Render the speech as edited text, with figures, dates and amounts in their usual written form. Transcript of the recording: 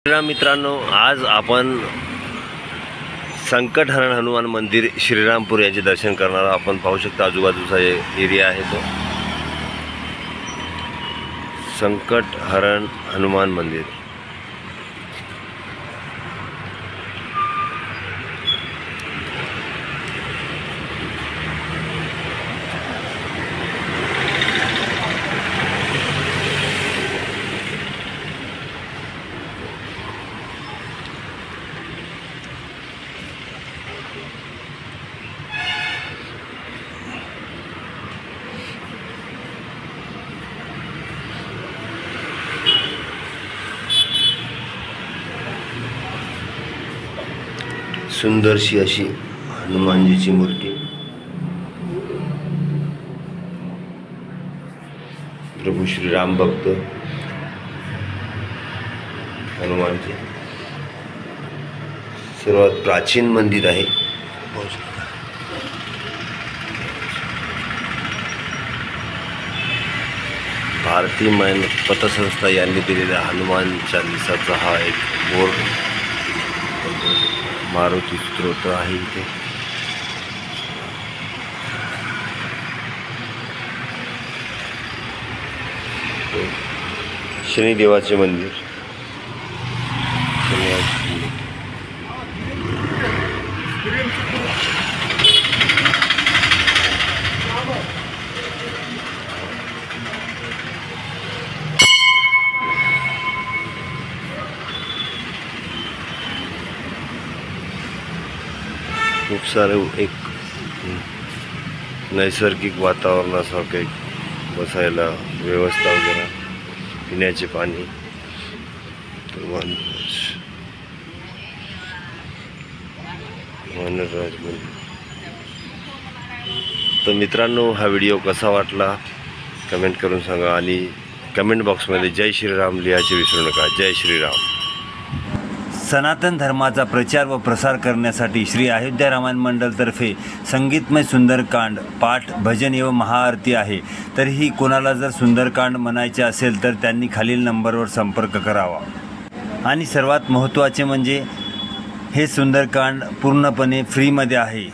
श्रीराम मित्रांनो, आज आपण संकटहरण हनुमान मंदिर श्रीरामपूर याचे दर्शन करणार आहोत। आपण पाहू शकता आजूबाजूचा एरिया आहे तो संकटहरण हनुमान मंदिर। सुंदरशी अशी हनुमानजीची मूर्ती, प्रभू श्रीराम भक्त हनुमानजी सर्वात प्राचीन मंदिर आहे। भारतीय मन पतसंस्था यांनी दिलेल्या हनुमान चालीसाचा हा एक बोर्ड मारुती स्तोत्र आहे। इथे शनिदेवाचे मंदिर, खूप सारे एक नैसर्गिक वातावरणासारखं एक बसायला व्यवस्था वगैरे, पिण्याचे पाणी, वनराज मंदिर। तर मित्रांनो, हा व्हिडिओ कसा वाटला कमेंट करून सांगा आणि कमेंट बॉक्समध्ये जय श्रीराम लिहायचे विसरू नका। जय श्रीराम। सनातन धर्माचा प्रचार व प्रसार करण्यासाठी श्री अयोध्या रामायण मंडळतर्फे संगीतमय सुंदरकांड पाठ, भजन एवं महाआरती आहे। तरीही कोणाला जर सुंदरकांड म्हणायचे असेल तर त्यांनी खालील नंबरवर संपर्क करावा। आणि सर्वात महत्त्वाचे म्हणजे हे सुंदरकांड पूर्णपणे फ्रीमध्ये आहे।